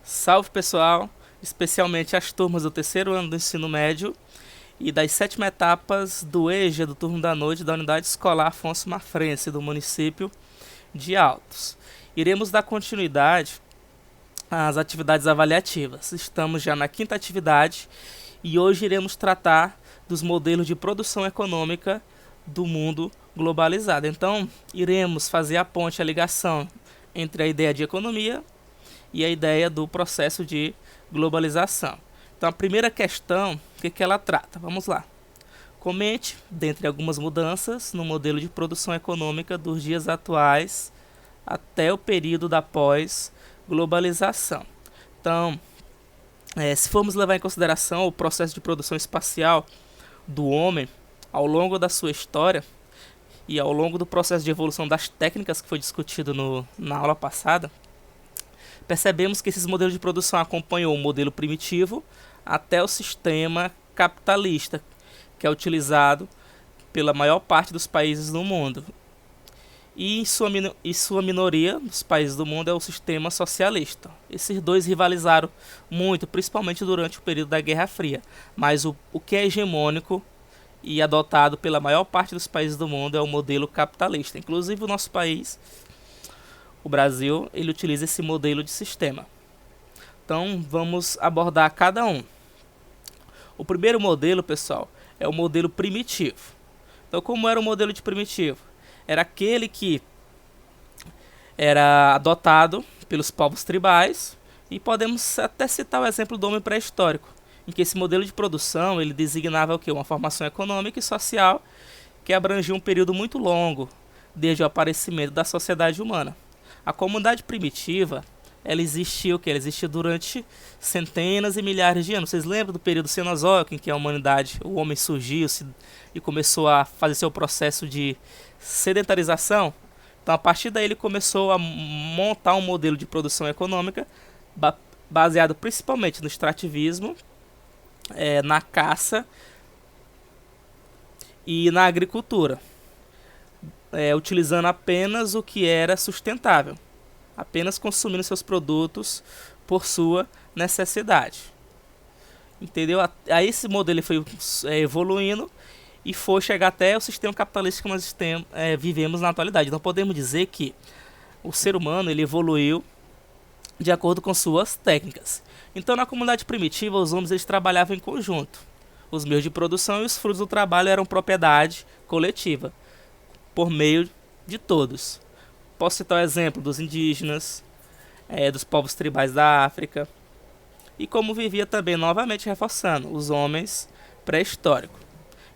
Salve pessoal, especialmente as turmas do terceiro ano do ensino médio e das sétimas etapas do EJA do turno da noite da Unidade Escolar Afonso Mafrense do município de Altos. Iremos dar continuidade às atividades avaliativas. Estamos já na quinta atividade e hoje iremos tratar dos modelos de produção econômica do mundo globalizado. Então, iremos fazer a ponte, a ligação entre a ideia de economia e a ideia do processo de globalização. Então, a primeira questão, o que ela trata? Vamos lá. Comente, dentre algumas mudanças, no modelo de produção econômica dos dias atuais até o período da pós-globalização. Então, se formos levar em consideração o processo de produção espacial do homem ao longo da sua história e ao longo do processo de evolução das técnicas que foi discutido na aula passada, percebemos que esses modelos de produção acompanhou o modelo primitivo até o sistema capitalista, que é utilizado pela maior parte dos países do mundo. E em sua minoria dos países do mundo é o sistema socialista. Esses dois rivalizaram muito, principalmente durante o período da Guerra Fria. Mas o que é hegemônico e adotado pela maior parte dos países do mundo é o modelo capitalista. Inclusive o nosso país, o Brasil, ele utiliza esse modelo de sistema. Então vamos abordar cada um. O primeiro modelo, pessoal, é o modelo primitivo. Então, como era o modelo de primitivo? Era aquele que era adotado pelos povos tribais, e podemos até citar o exemplo do homem pré-histórico, em que esse modelo de produção ele designava o quê? Uma formação econômica e social que abrangia um período muito longo, desde o aparecimento da sociedade humana. A comunidade primitiva, ela existia o quê? Ela existia durante centenas e milhares de anos. Vocês lembram do período Cenozoico, em que a humanidade, o homem surgiu e começou a fazer seu processo de sedentarização? Então, a partir daí, ele começou a montar um modelo de produção econômica baseado principalmente no extrativismo, na caça e na agricultura, utilizando apenas o que era sustentável, apenas consumindo seus produtos por sua necessidade. Entendeu? Aí esse modelo foi evoluindo e foi chegar até o sistema capitalista que nós vivemos na atualidade. Então podemos dizer que o ser humano ele evoluiu de acordo com suas técnicas. Então na comunidade primitiva os homens eles trabalhavam em conjunto. Os meios de produção e os frutos do trabalho eram propriedade coletiva, por meio de todos. Posso citar o exemplo dos indígenas, dos povos tribais da África, e como vivia também, novamente reforçando, os homens pré-históricos.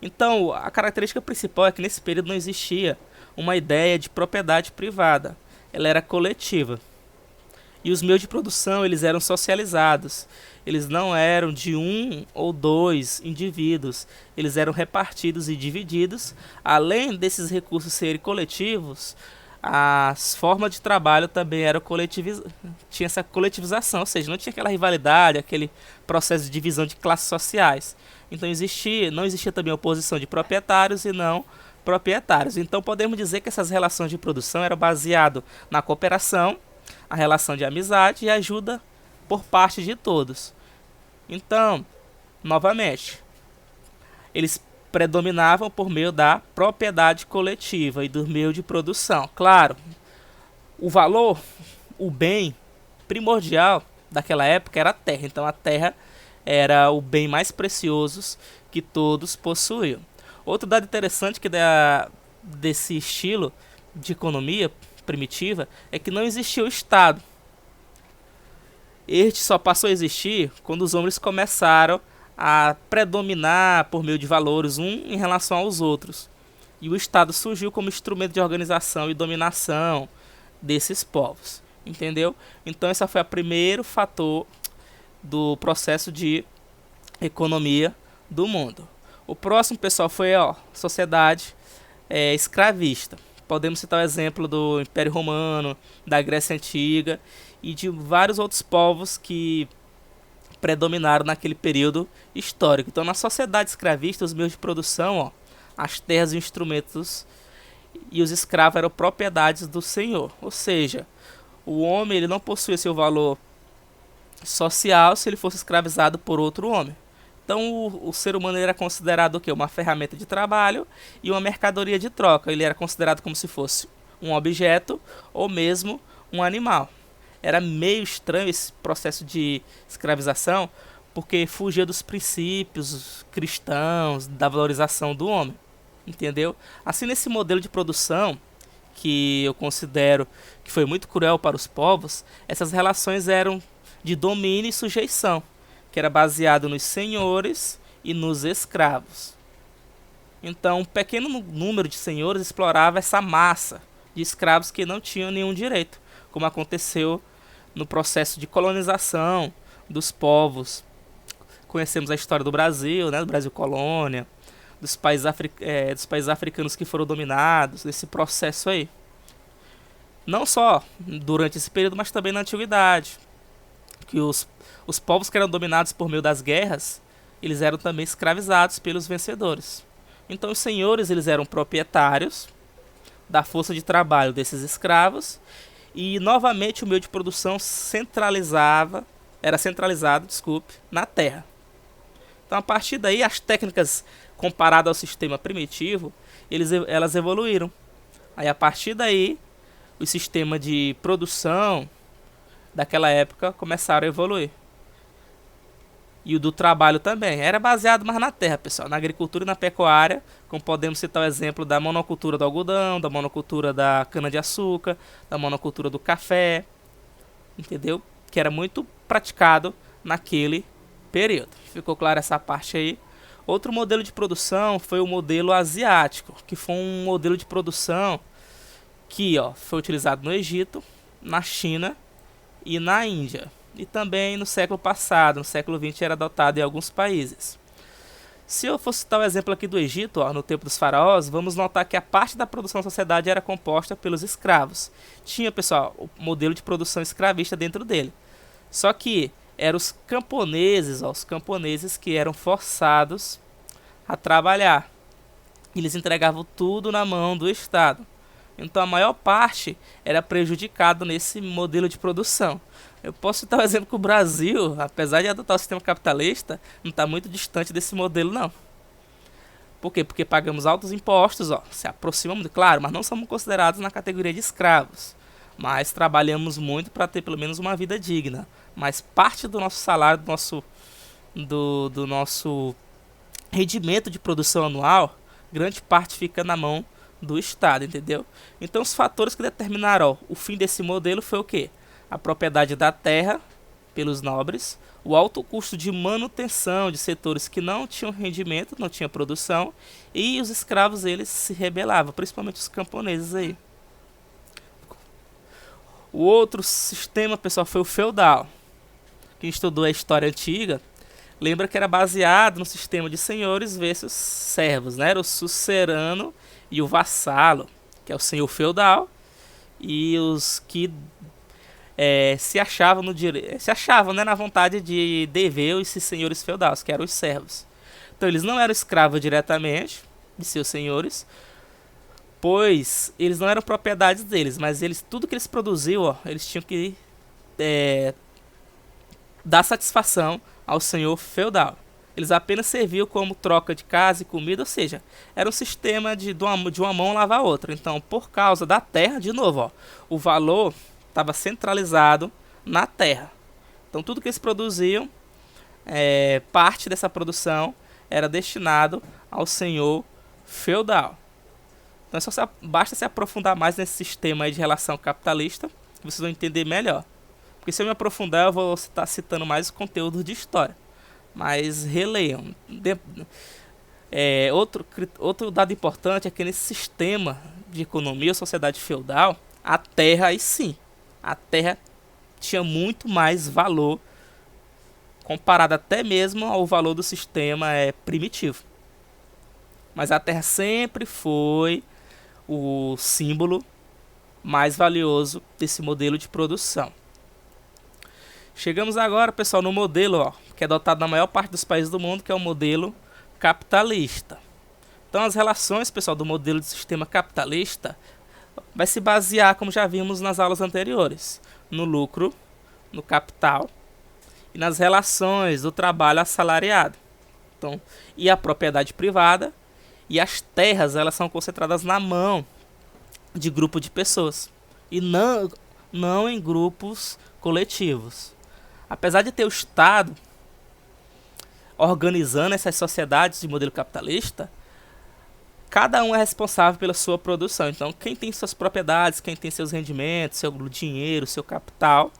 Então, a característica principal é que nesse período não existia uma ideia de propriedade privada, ela era coletiva. E os meios de produção eles eram socializados, eles não eram de um ou dois indivíduos, eles eram repartidos e divididos. Além desses recursos serem coletivos, as formas de trabalho também eram tinha essa coletivização, ou seja, não tinha aquela rivalidade, aquele processo de divisão de classes sociais. Então não existia também oposição de proprietários e não proprietários. Então podemos dizer que essas relações de produção eram baseadas na cooperação, a relação de amizade e ajuda por parte de todos. Então, novamente, eles predominavam por meio da propriedade coletiva e do meio de produção. Claro, o valor, o bem primordial daquela época era a terra. Então a terra era o bem mais precioso que todos possuíam. Outro dado interessante que desse estilo de economia primitiva é que não existia o Estado. Este só passou a existir quando os homens começaram a predominar por meio de valores em relação aos outros. E o Estado surgiu como instrumento de organização e dominação desses povos. Entendeu? Então esse foi o primeiro fator do processo de economia do mundo. O próximo, pessoal, foi a sociedade escravista. Podemos citar o exemplo do Império Romano, da Grécia Antiga e de vários outros povos que predominaram naquele período histórico. Então, na sociedade escravista, os meios de produção, as terras e instrumentos e os escravos eram propriedades do senhor. Ou seja, o homem ele não possuía seu valor social se ele fosse escravizado por outro homem. Então o ser humano era considerado o quê? Uma ferramenta de trabalho e uma mercadoria de troca. Ele era considerado como se fosse um objeto ou mesmo um animal. Era meio estranho esse processo de escravização, porque fugia dos princípios cristãos, da valorização do homem. Entendeu? Assim, nesse modelo de produção, que eu considero que foi muito cruel para os povos, essas relações eram de domínio e sujeição, que era baseado nos senhores e nos escravos. Então, um pequeno número de senhores explorava essa massa de escravos que não tinham nenhum direito, como aconteceu no processo de colonização dos povos. Conhecemos a história do Brasil, né, do Brasil colônia, dos países africanos que foram dominados, nesse processo aí. Não só durante esse período, mas também na antiguidade, que os povos que eram dominados por meio das guerras, eles eram também escravizados pelos vencedores. Então os senhores, eles eram proprietários da força de trabalho desses escravos, e novamente o meio de produção era centralizado, desculpe, na terra. Então a partir daí as técnicas comparadas ao sistema primitivo, elas evoluíram. Aí a partir daí o sistema de produção daquela época começaram a evoluir. E o do trabalho também. Era baseado mais na terra, pessoal. Na agricultura e na pecuária, como podemos citar o exemplo da monocultura do algodão, da monocultura da cana-de-açúcar, da monocultura do café. Entendeu? Que era muito praticado naquele período. Ficou claro essa parte aí? Outro modelo de produção foi o modelo asiático, que foi um modelo de produção que foi utilizado no Egito, na China e na Índia. E também no século passado, no século XX, era adotado em alguns países. Se eu fosse citar o exemplo aqui do Egito, no tempo dos faraós, vamos notar que a parte da produção da sociedade era composta pelos escravos. Tinha, pessoal, o modelo de produção escravista dentro dele. Só que eram os camponeses que eram forçados a trabalhar. Eles entregavam tudo na mão do Estado. Então a maior parte era prejudicado nesse modelo de produção. Eu posso citar o exemplo que o Brasil, apesar de adotar o sistema capitalista, não está muito distante desse modelo não. Por quê? Porque pagamos altos impostos, se aproximamos, claro, mas não somos considerados na categoria de escravos. Mas trabalhamos muito para ter pelo menos uma vida digna. Mas parte do nosso salário, do nosso rendimento de produção anual, grande parte fica na mão do Estado, entendeu? Então os fatores que determinaram o fim desse modelo foi o quê? A propriedade da terra pelos nobres, o alto custo de manutenção de setores que não tinham rendimento, não tinha produção, e os escravos eles se rebelavam, principalmente os camponeses aí. O outro sistema, pessoal, foi o feudal. Quem estudou a história antiga lembra que era baseado no sistema de senhores versus servos, né? Era o sucerano e o vassalo, que é o senhor feudal, e os que se achavam né, na vontade de dever esses senhores feudais, que eram os servos. Então eles não eram escravos diretamente de seus senhores, pois eles não eram propriedades deles, mas tudo que eles produziam, eles tinham que dar satisfação ao senhor feudal. Eles apenas serviam como troca de casa e comida, ou seja, era um sistema de uma mão lavar a outra. Então, por causa da terra, de novo, o valor estava centralizado na terra. Então, tudo que eles produziam, parte dessa produção era destinado ao senhor feudal. Então, basta se aprofundar mais nesse sistema aí de relação capitalista, que vocês vão entender melhor. Porque se eu me aprofundar, eu vou estar citando mais conteúdo de história. Mas releiam. Outro dado importante é que nesse sistema de economia, sociedade feudal, a terra, aí sim, a terra tinha muito mais valor, comparado até mesmo ao valor do sistema primitivo. Mas a terra sempre foi o símbolo mais valioso desse modelo de produção. Chegamos agora, pessoal, no modelo que é adotado na maior parte dos países do mundo, que é o modelo capitalista. Então as relações, pessoal, do modelo de sistema capitalista vai se basear, como já vimos nas aulas anteriores, no lucro, no capital e nas relações do trabalho assalariado. Então, e a propriedade privada e as terras, elas são concentradas na mão de grupo de pessoas e não em grupos coletivos. Apesar de ter o Estado organizando essas sociedades de modelo capitalista, cada um é responsável pela sua produção. Então, quem tem suas propriedades, quem tem seus rendimentos, seu dinheiro, seu capital,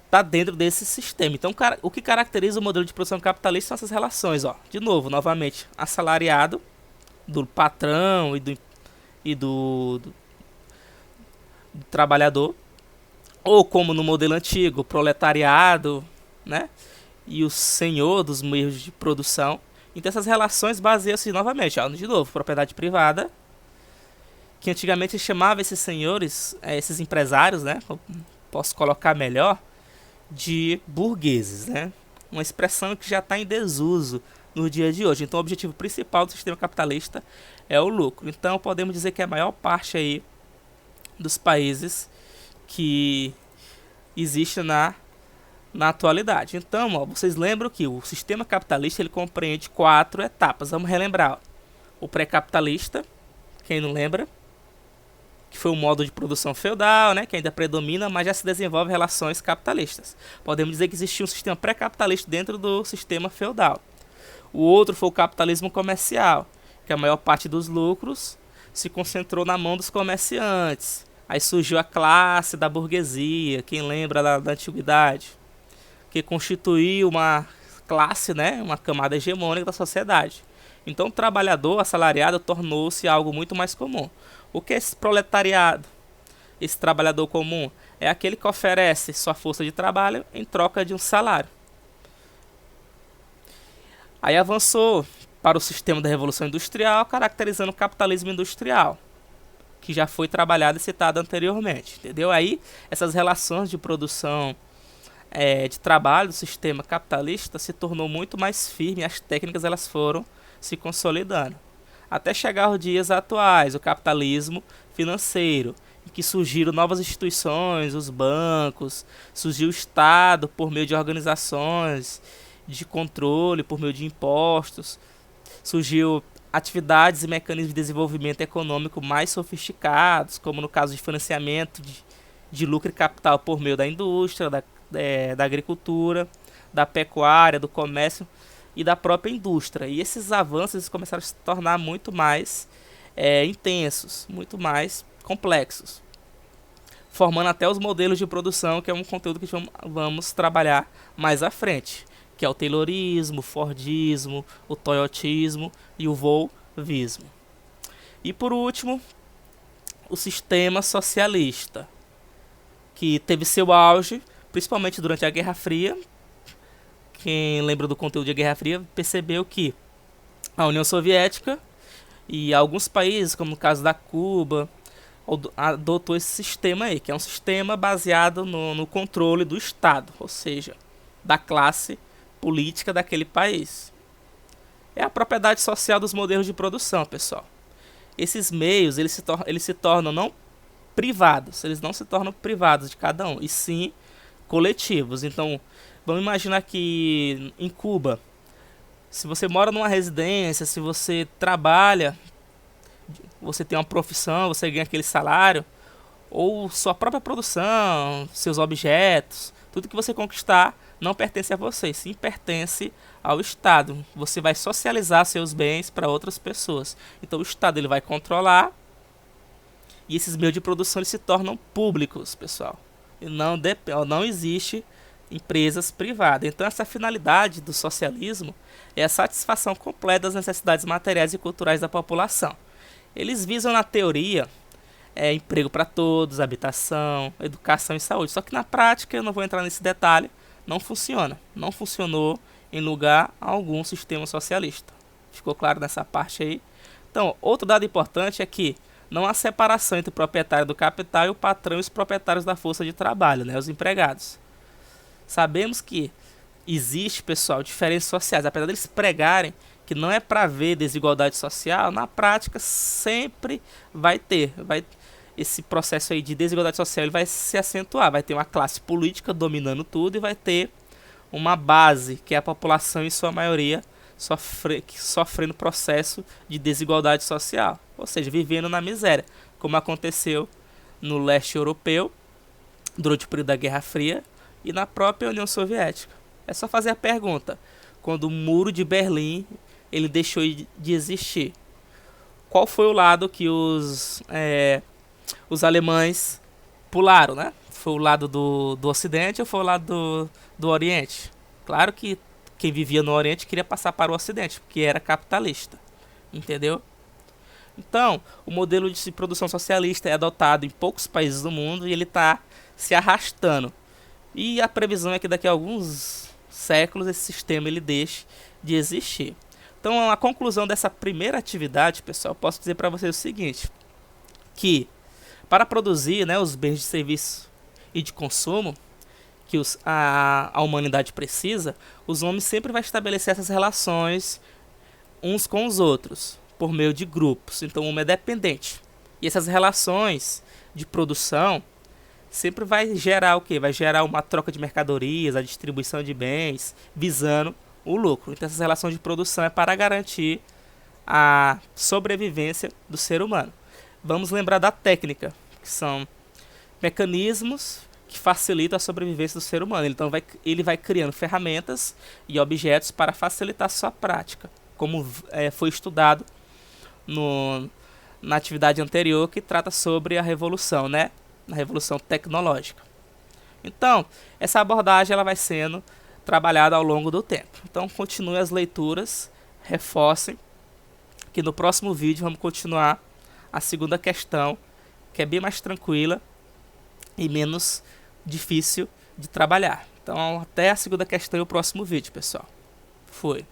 está dentro desse sistema. Então, o que caracteriza o modelo de produção capitalista são essas relações. De novo, novamente, assalariado do patrão e do trabalhador, ou como no modelo antigo, o proletariado, né? E o senhor dos meios de produção. Então essas relações baseiam-se novamente, de novo, propriedade privada, que antigamente chamava esses senhores, esses empresários, né? Posso colocar melhor, de burgueses, né? Uma expressão que já está em desuso no dia de hoje. Então o objetivo principal do sistema capitalista é o lucro. Então podemos dizer que a maior parte aí dos países que existe na atualidade. Então, vocês lembram que o sistema capitalista ele compreende 4 etapas. Vamos relembrar. O pré-capitalista, quem não lembra, que foi um modo de produção feudal, né, que ainda predomina, mas já se desenvolve relações capitalistas. Podemos dizer que existia um sistema pré-capitalista dentro do sistema feudal. O outro foi o capitalismo comercial, que a maior parte dos lucros se concentrou na mão dos comerciantes. Aí surgiu a classe da burguesia, quem lembra da antiguidade, que constituiu uma classe, né, uma camada hegemônica da sociedade. Então o trabalhador assalariado tornou-se algo muito mais comum. O que é esse proletariado? Esse trabalhador comum é aquele que oferece sua força de trabalho em troca de um salário. Aí avançou para o sistema da Revolução Industrial, caracterizando o capitalismo industrial, que já foi trabalhado e citado anteriormente, entendeu? Aí essas relações de produção de trabalho do sistema capitalista se tornou muito mais firme, as técnicas elas foram se consolidando, até chegar aos dias atuais, o capitalismo financeiro, em que surgiram novas instituições, os bancos, surgiu o Estado por meio de organizações de controle, por meio de impostos, surgiu atividades e mecanismos de desenvolvimento econômico mais sofisticados, como no caso de financiamento de lucro e capital por meio da indústria, da agricultura, da pecuária, do comércio e da própria indústria. E esses avanços começaram a se tornar muito mais intensos, muito mais complexos, formando até os modelos de produção, que é um conteúdo que vamos trabalhar mais à frente, que é o Taylorismo, o Fordismo, o Toyotismo e o Volvismo. E por último, o sistema socialista, que teve seu auge principalmente durante a Guerra Fria. Quem lembra do conteúdo da Guerra Fria percebeu que a União Soviética e alguns países, como no caso da Cuba, adotou esse sistema aí, que é um sistema baseado no controle do Estado, ou seja, da classe política daquele país. É a propriedade social dos modelos de produção, pessoal. Esses meios eles se tornam não privados, eles não se tornam privados de cada um, e sim coletivos. Então, vamos imaginar que em Cuba, se você mora numa residência, se você trabalha, você tem uma profissão, você ganha aquele salário, ou sua própria produção, seus objetos, tudo que você conquistar não pertence a você, sim pertence ao Estado. Você vai socializar seus bens para outras pessoas. Então o Estado ele vai controlar, e esses meios de produção eles se tornam públicos, pessoal. E não existe empresas privadas. Então essa finalidade do socialismo é a satisfação completa das necessidades materiais e culturais da população. Eles visam na teoria emprego para todos, habitação, educação e saúde. Só que na prática, eu não vou entrar nesse detalhe, não funciona. Não funcionou em lugar algum sistema socialista. Ficou claro nessa parte aí? Então, outro dado importante é que não há separação entre o proprietário do capital e o patrão e os proprietários da força de trabalho, né, os empregados. Sabemos que existe, pessoal, diferenças sociais. Apesar deles pregarem que não é para haver desigualdade social, na prática sempre vai ter. esse processo aí de desigualdade social ele vai se acentuar. Vai ter uma classe política dominando tudo e vai ter uma base, que é a população em sua maioria, sofrendo processo de desigualdade social. Ou seja, vivendo na miséria, como aconteceu no leste europeu, durante o período da Guerra Fria, e na própria União Soviética. É só fazer a pergunta: quando o Muro de Berlim ele deixou de existir, qual foi o lado que os alemães pularam, né? Foi o lado do Ocidente ou foi o lado do Oriente? Claro que quem vivia no Oriente queria passar para o Ocidente, porque era capitalista, entendeu? Então, o modelo de produção socialista é adotado em poucos países do mundo e ele está se arrastando. E a previsão é que daqui a alguns séculos esse sistema ele deixe de existir. Então, a conclusão dessa primeira atividade, pessoal, posso dizer para vocês o seguinte: que para produzir, né, os bens de serviço e de consumo que a humanidade precisa, os homens sempre vão estabelecer essas relações uns com os outros, por meio de grupos. Então o homem é dependente. E essas relações de produção sempre vai gerar o quê? Vai gerar uma troca de mercadorias, a distribuição de bens, visando o lucro. Então essas relações de produção é para garantir a sobrevivência do ser humano. Vamos lembrar da técnica, que são mecanismos que facilitam a sobrevivência do ser humano. Então ele vai criando ferramentas e objetos para facilitar a sua prática, como foi estudado na atividade anterior, que trata sobre a revolução, né? A revolução tecnológica. Então, essa abordagem ela vai sendo trabalhada ao longo do tempo. Então, continue as leituras, reforcem, que no próximo vídeo vamos continuar a segunda questão, que é bem mais tranquila e menos difícil de trabalhar. Então, até a segunda questão e o próximo vídeo, pessoal. Foi.